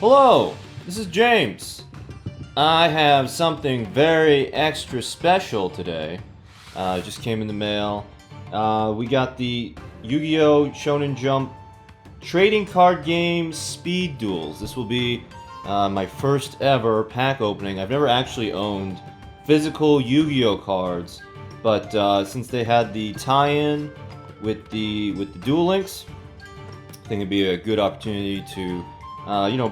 Hello, this is James. I have something very extra special today. It just came in the mail. We got the Yu-Gi-Oh! Shonen Jump trading card game Speed Duels. This will be my first ever pack opening. I've never actually owned physical Yu-Gi-Oh! Cards, but since they had the tie-in with the Duel Links, I think it'd be a good opportunity to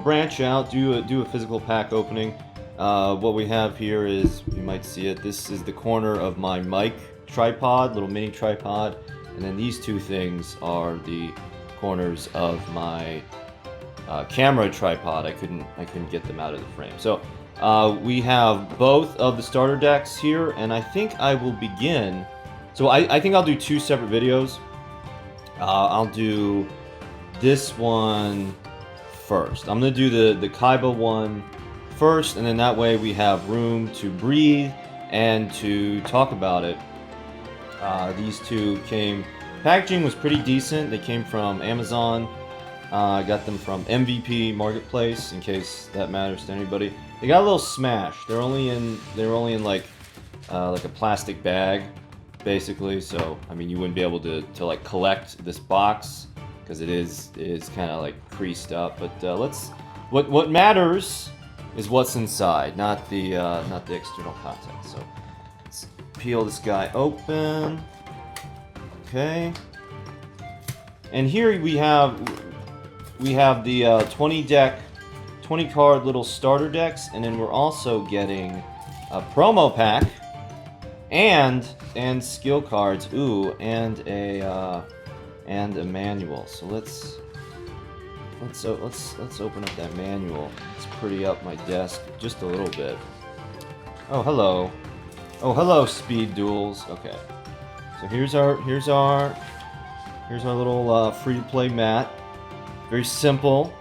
branch out, do a physical pack opening. What we have here is, you might see it, this is the corner of my mic tripod, little mini tripod, and then these two things are the corners of my camera tripod. I couldn't get them out of the frame. So we have both of the starter decks here, and I think I will begin. So I think I'll do two separate videos. I'll do this one first. I'm gonna do the Kaiba one first, and then that way we have room to breathe and to talk about it. These two packaging was pretty decent. They came from Amazon. I got them from MVP Marketplace, in case that matters to anybody. They got a little smashed. They're only in like a plastic bag, basically. So I mean, you wouldn't be able to like collect this box, because it is kind of like creased up. But what matters is what's inside, not the external content. So let's peel this guy open. Okay, and here we have the 20 card little starter decks, and then we're also getting a promo pack and skill cards. Ooh, and a manual. So let's open up that manual. Let's pretty up my desk just a little bit. Oh, hello. Oh, hello, Speed Duels. Okay. So here's our little free-to-play mat. Very simple.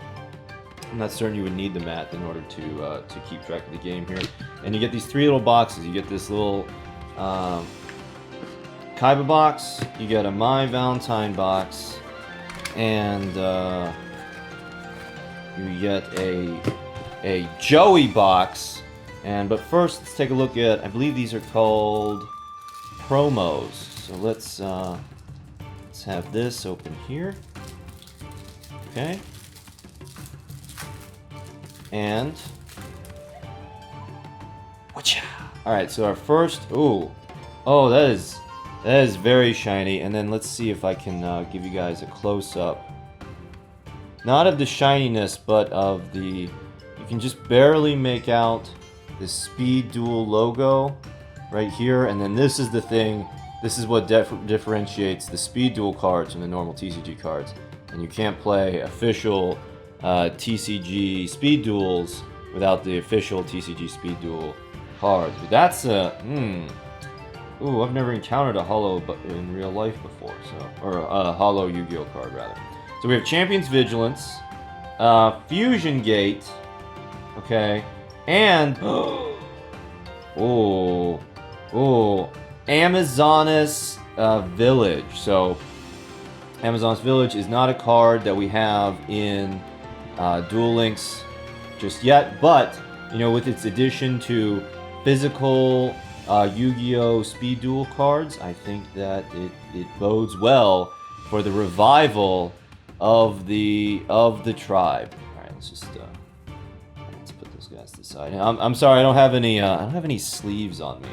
I'm not certain you would need the mat in order to keep track of the game here. And you get these three little boxes. You get this little Kaiba box, you get a Mai Valentine box, and you get a Joey box. But first, let's take a look at, I believe these are called promos. So let's have this open here. Okay. And whatcha? All right. So our first, oh, that is very shiny. And then let's see if I can give you guys a close-up. Not of the shininess, but of the... You can just barely make out the Speed Duel logo right here. And then this is the thing. This is what differentiates the Speed Duel cards from the normal TCG cards. And you can't play official TCG Speed Duels without the official TCG Speed Duel cards. But that's a... Ooh, I've never encountered a holo in real life before, or a holo Yu-Gi-Oh card, rather. So we have Champion's Vigilance, Fusion Gate, okay, and Amazonas Village. So Amazonas Village is not a card that we have in Duel Links just yet, but with its addition to physical Yu-Gi-Oh! Speed Duel cards, I think that it bodes well for the revival of the tribe. All right, let's put those guys to the side. I'm sorry, I don't have any sleeves on me,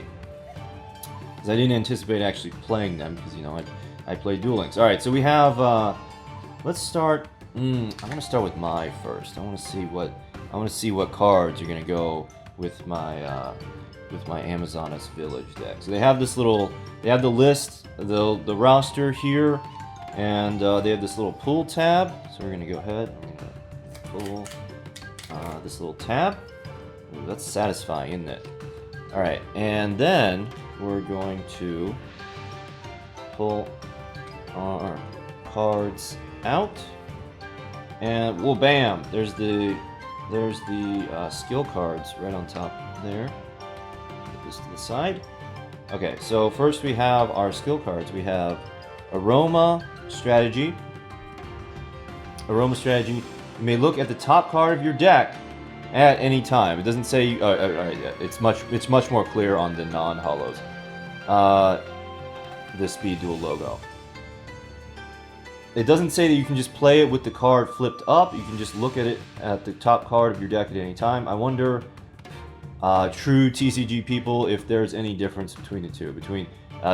because I didn't anticipate actually playing them, because I play Duel Links. All right, so we have let's start. I'm gonna start with Mai first. I want to see what cards are gonna go with my Amazonas Village deck. So they have they have the list, the roster here, and they have this little pool tab. So we're gonna go ahead and pull this little tab. Ooh, that's satisfying, isn't it? All right, and then we're going to pull our cards out, and well, bam! There's the skill cards right on top there. This to the side. Okay, so first we have our skill cards. We have Aroma Strategy, you may look at the top card of your deck at any time. It doesn't say. Yeah, it's much more clear on the non-holos. The Speed Duel logo. It doesn't say that you can just play it with the card flipped up. You can just look at it at the top card of your deck at any time. I wonder, true TCG people, if there's any difference between the two, between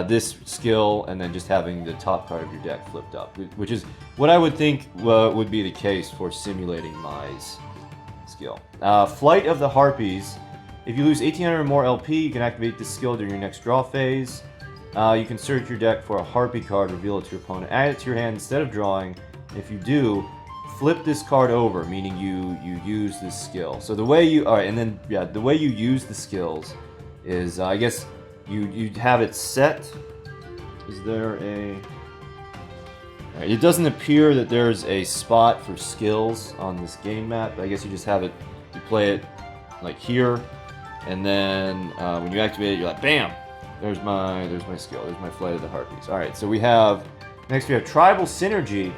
this skill and then just having the top card of your deck flipped up, which is what I would think would be the case for simulating Mai's skill. Flight of the Harpies. If you lose 1800 or more LP, you can activate this skill during your next draw phase. You can search your deck for a Harpy card, reveal it to your opponent, add it to your hand instead of drawing. If you do, flip this card over, meaning you use this skill. So the way you the way you use the skills is, I guess you have it set. Is there a? Right, it doesn't appear that there's a spot for skills on this game map. I guess you just have it. You play it like here, and then when you activate it, you're like, bam. There's my skill. There's my Flight of the Harpies. All right, so next we have Tribal Synergy.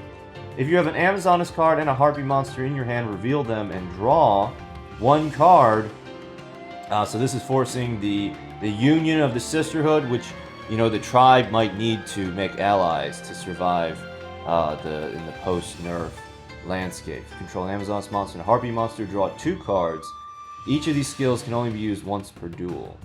If you have an Amazoness card and a Harpy monster in your hand, reveal them and draw one card. So this is forcing the union of the Sisterhood, which the tribe might need to make allies to survive in the post-nerf landscape. If you control an Amazoness monster and a Harpy monster, draw 2 cards. Each of these skills can only be used once per duel.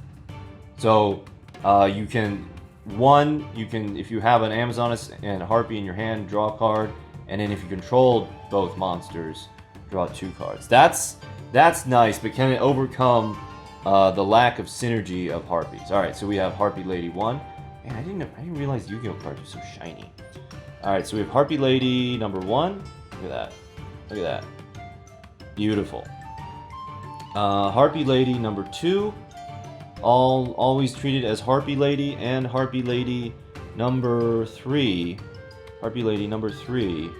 So you can, if you have an Amazoness and a Harpy in your hand, draw a card, and then if you control both monsters, draw 2 cards. That's nice, but can it overcome the lack of synergy of Harpies? All right, so we have Harpy Lady 1. Man, I didn't realize Yu-Gi-Oh cards are so shiny. All right, so we have Harpy Lady number 1. Look at that. Look at that. Beautiful. Harpy Lady number 2. Always treated as Harpy Lady, and Harpy Lady number 3. Harpy Lady number 3.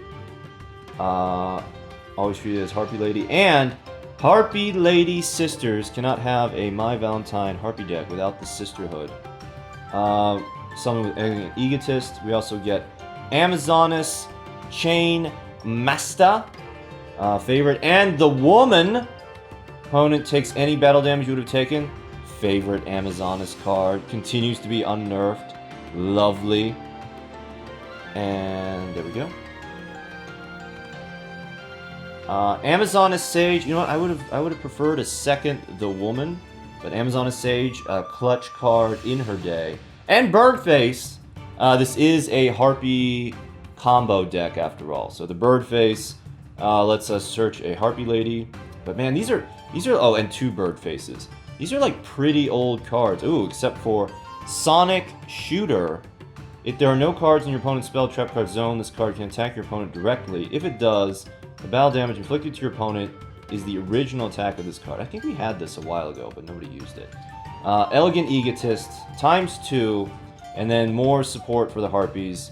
Always treated as Harpy Lady, and Harpy Lady Sisters cannot have a Mai Valentine Harpy deck without the Sisterhood. Someone with an Egotist. We also get Amazoness Chain Master, favorite, and the Woman. Opponent takes any battle damage you would have taken. Favorite Amazoness card. Continues to be unnerfed. Lovely. And there we go. Amazoness Sage. You know what? I would have preferred a second The Woman, but Amazoness Sage, clutch card in her day. And Birdface. This is a Harpy combo deck after all. So the Birdface lets us search a Harpy Lady. But man, these are oh, and 2 Birdfaces. These are like pretty old cards. Ooh, except for Sonic Shooter. If there are no cards in your opponent's spell trap card zone, this card can attack your opponent directly. If it does, the battle damage inflicted to your opponent is the original attack of this card. I think we had this a while ago, but nobody used it. Elegant Egotist, ×2, and then more support for the Harpies.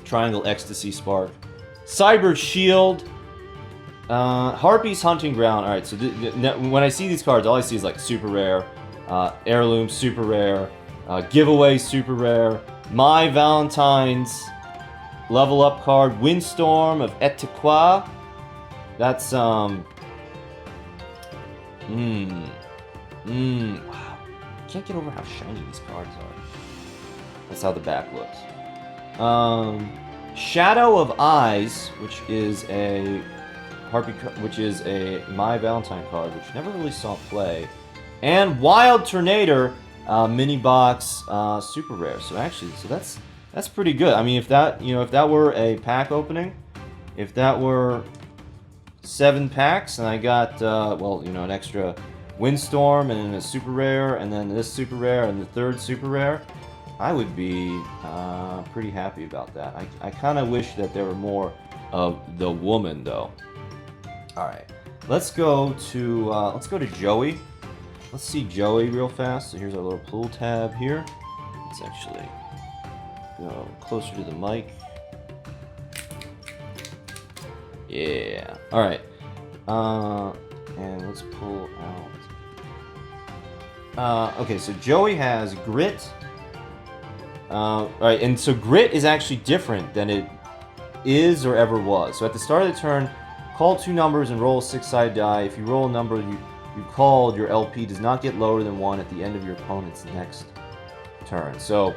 Triangle Ecstasy Spark. Cyber Shield. Harpy's Hunting Ground. Alright, so when I see these cards, all I see is like super rare, heirloom super rare, giveaway super rare, Mai Valentine's level up card, Windstorm of Etiqua. That's wow. Can't get over how shiny these cards are. That's how the back looks. Shadow of Eyes, which is a Harpy, which is a Mai Valentine card, which never really saw play, and Wild Tornado, mini box, super rare. So actually, that's pretty good. I mean, if that were a pack opening, if that were 7 packs, and I got an extra Windstorm and a super rare, and then this super rare and the 3rd super rare, I would be pretty happy about that. I kind of wish that there were more of the Woman though. All right, let's go to Joey. Let's see Joey real fast. So here's our little pull tab here. Let's actually go closer to the mic. Yeah. All right. And let's pull out. Okay, so Joey has Grit. All right, and so Grit is actually different than it is or ever was. So at the start of the turn, call 2 numbers and roll a 6-sided die. If you roll a number you called, your LP does not get lower than 1 at the end of your opponent's next turn. So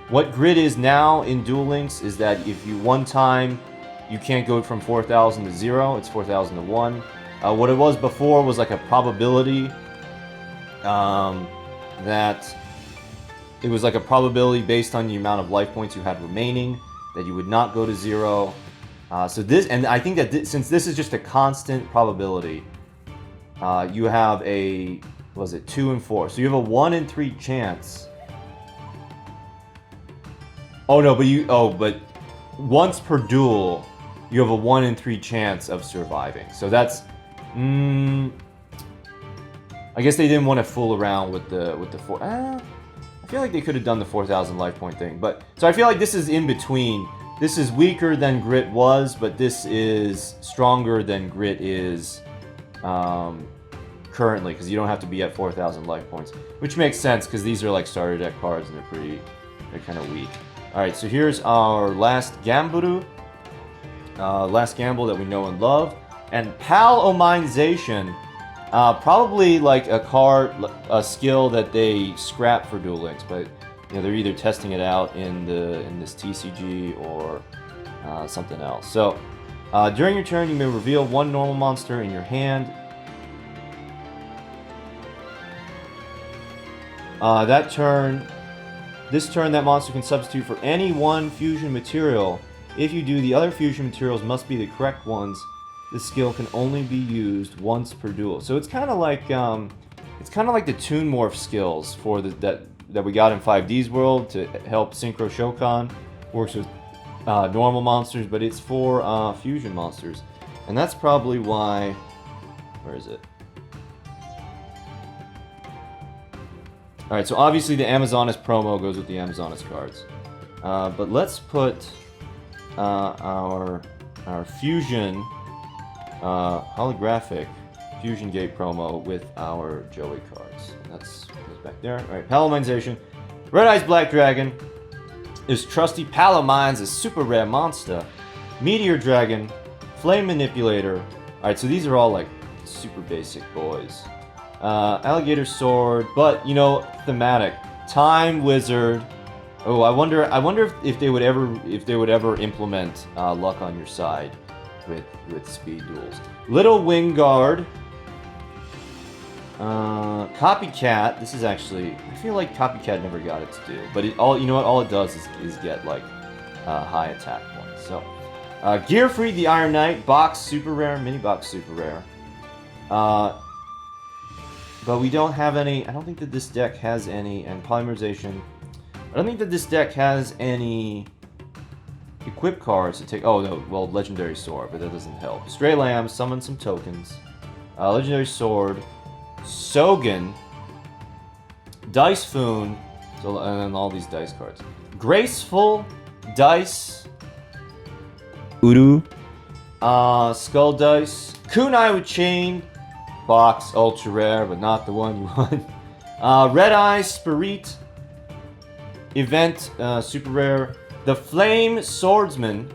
what grid is now in Duel Links is that if you one time, you can't go from 4,000 to 0, it's 4,000 to 1. What it was before was like a probability, that it was like a probability based on the amount of life points you had remaining, that you would not go to 0. So this, and I think that since this is just a constant probability, you have a, was it 2 and 4? So you have a 1 in 3 chance. Oh no, but once per duel, you have a 1 in 3 chance of surviving. So that's, I guess they didn't want to fool around with the 4. I feel like they could have done the 4,000 life point thing, but so I feel like this is in between. This is weaker than Grit was, but this is stronger than Grit is currently, because you don't have to be at 4,000 life points, which makes sense because these are like starter deck cards and they're kind of weak. All right, so here's our last Gamburu, last gamble that we know and love, and Palomization. Probably like a skill that they scrap for Duel Links, but you know, they're either testing it out in this TCG or something else. So during your turn, you may reveal 1 normal monster in your hand. This turn, that monster can substitute for any 1 fusion material. If you do, the other fusion materials must be the correct ones. This skill can only be used once per duel. So it's kind of like the Toon Morph skills for that we got in 5D's world to help Synchro Shokan. Works with normal monsters, but it's for fusion monsters, and that's probably why. Where is it? All right, so obviously the Amazonas promo goes with the Amazonas cards, but let's put our fusion. Holographic Fusion Gate promo with our Joey cards. That's goes back there. Alright, Palomization. Red Eyes Black Dragon is trusty Palomines, a super rare monster. Meteor Dragon, Flame Manipulator. Alright, so these are all like super basic boys. Alligator Sword, but you know, thematic. Time Wizard. Oh, I wonder if they would ever implement luck on your side with speed duels. Little Wingguard. Copycat. This is actually, I feel like Copycat never got its due, but you know what? All it does is get like high attack points. So, Gearfried the Iron Knight, box super rare, mini box super rare. But we don't have any. I don't think that this deck has any. And Polymerization. I don't think that this deck has any equip cards to take. Oh no, well, Legendary Sword, but that doesn't help. Stray Lamb, summon some tokens. Legendary Sword, Sogan, Dice Foon, so, and then all these dice cards. Graceful Dice, Uru, Skull Dice, Kunai with Chain, box ultra rare, but not the one you want. Red Eye Spirit, Event super rare. The Flame Swordsman,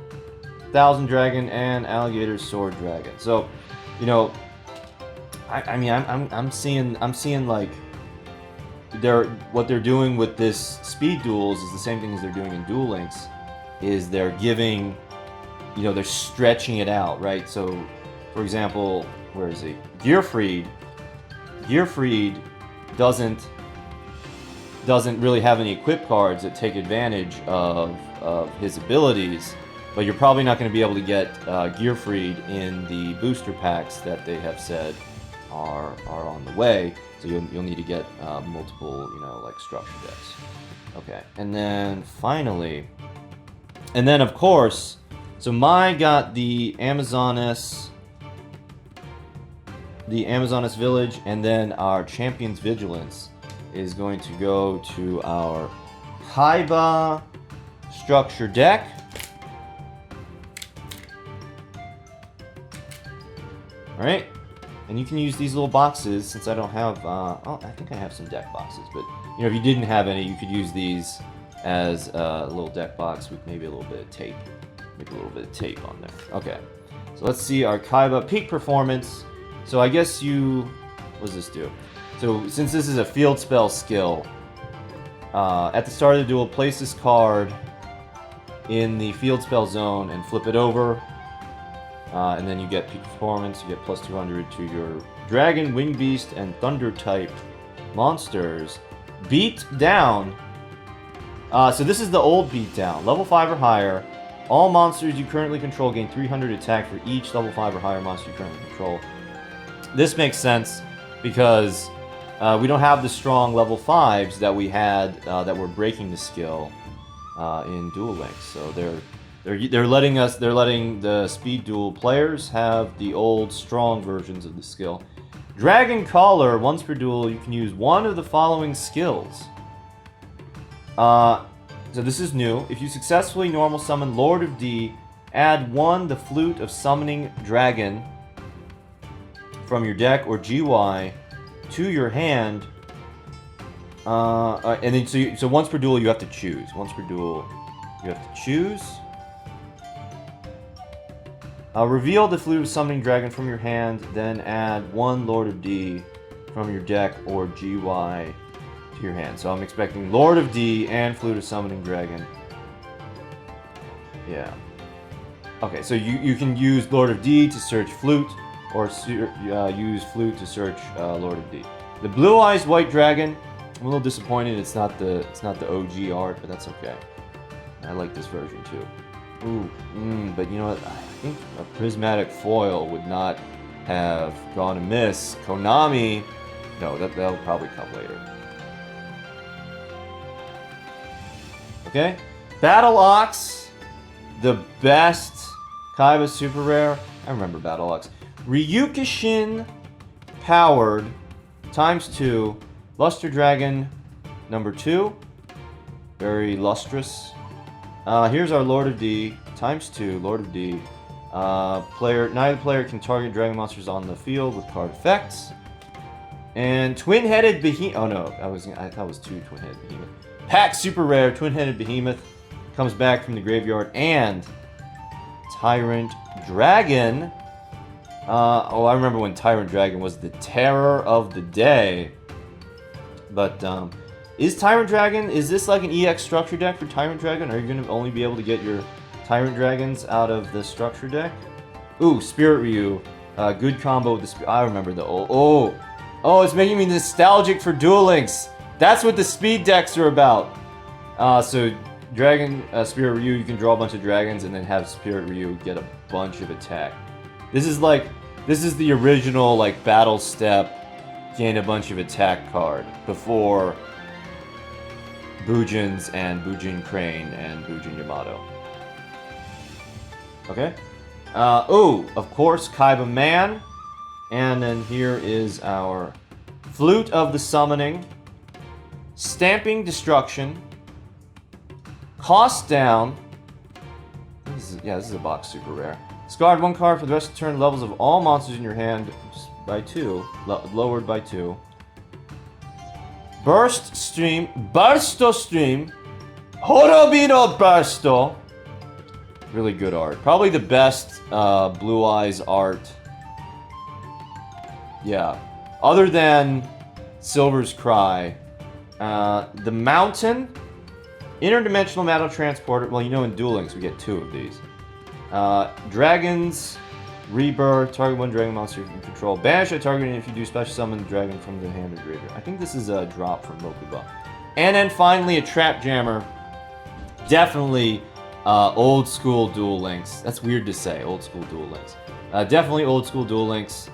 Thousand Dragon, and Alligator Sword Dragon. So, you know, I'm seeing like what they're doing with this speed duels is the same thing as they're doing in Duel Links. Is they're giving, you know, they're stretching it out, right? So, for example, where is he? Gearfried doesn't really have any equip cards that take advantage of his abilities, but you're probably not going to be able to get Gearfried in the booster packs that they have said are on the way. So you'll need to get multiple, you know, like structure decks. Okay, and then finally, and then of course, so Mai got the Amazonas Village, and then our Champion's Vigilance is going to go to our Kaiba structure deck. Alright, and you can use these little boxes since I don't have, oh, I think I have some deck boxes, but you know, if you didn't have any, you could use these as a little deck box with maybe a little bit of tape. Make a little bit of tape on there. Okay. So let's see our Kaiba peak performance. So I guess what does this do? So since this is a field spell skill, at the start of the duel, place this card in the field spell zone and flip it over. And then you get peak performance. You get plus 200 to your dragon, wing beast, and thunder type monsters. Beat down. So this is the old beat down. Level 5 or higher. All monsters you currently control gain 300 attack for each level 5 or higher monster you currently control. This makes sense because we don't have the strong level 5s that we had that were breaking the skill in Duel Links. So they're letting the speed duel players have the old strong versions of the skill. Dragon Caller, once per duel, you can use one of the following skills. So this is new. If you successfully normal summon Lord of D, add 1 the Flute of Summoning Dragon from your deck or GY to your hand. And then so once per duel you have to choose. Once per duel you have to choose. Reveal the Flute of Summoning Dragon from your hand, then add 1 Lord of D from your deck or GY to your hand. So I'm expecting Lord of D and Flute of Summoning Dragon. Yeah. Okay, so you can use Lord of D to search Flute, or use Flute to search Lord of D. The Blue Eyes White Dragon. I'm a little disappointed it's not the OG art, but that's okay. I like this version too. Ooh, but you know what? I think a prismatic foil would not have gone amiss. Konami, no, that'll probably come later. Okay, Battle Ox, the best Kaiba super rare. I remember Battle Ox. Ryukishin powered ×2 Luster Dragon number 2. Very lustrous. Here's our Lord of D ×2 Lord of D. Neither player can target dragon monsters on the field with card effects. And Twin-Headed Behemoth. Oh no, I thought it was 2 Twin-Headed Behemoth. Pack super rare Twin-Headed Behemoth comes back from the graveyard, and Tyrant Dragon. I remember when Tyrant Dragon was the terror of the day. But is Tyrant Dragon, is this like an EX structure deck for Tyrant Dragon? Are you going to only be able to get your Tyrant Dragons out of the structure deck? Ooh, Spirit Ryu. Good combo with the I remember the old... Oh, it's making me nostalgic for Duel Links. That's what the speed decks are about. So, Dragon, Spirit Ryu, you can draw a bunch of dragons and then have Spirit Ryu get a bunch of attack. This is the original, like, Battle Step, gain a bunch of attack card before Bujin's and Bujin Crane and Bujin Yamato. Okay. Of course, Kaiba Man. And then here is our Flute of the Summoning. Stamping Destruction. Cost down. This is a box super rare. Discard 1 card for the rest of the turn. Levels of all monsters in your hand by 2. Lowered by 2. Bursto Stream. Horobino Bursto. Really good art. Probably the best Blue Eyes art. Yeah. Other than Silver's Cry. The Mountain. Interdimensional Metal Transporter. Well, you know in Duel Links we get 2 of these. Dragons. Rebirth. Target 1 dragon monster you control. Banish a target if you do special summon the dragon from the hand or graveyard. I think this is a drop from Mokuba. And then finally a Trap Jammer. Definitely old school Duel Links. That's weird to say, old school Duel Links. Definitely old school Duel Links.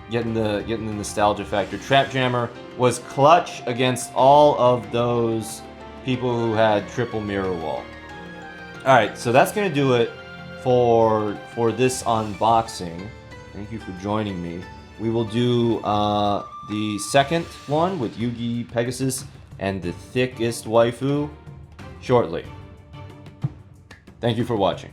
Getting the nostalgia factor. Trap Jammer was clutch against all of those people who had triple mirror wall. Alright, so that's gonna do it for this unboxing. Thank you for joining me. We will do the second one with Yugi Pegasus and the thickest waifu shortly. Thank you for watching.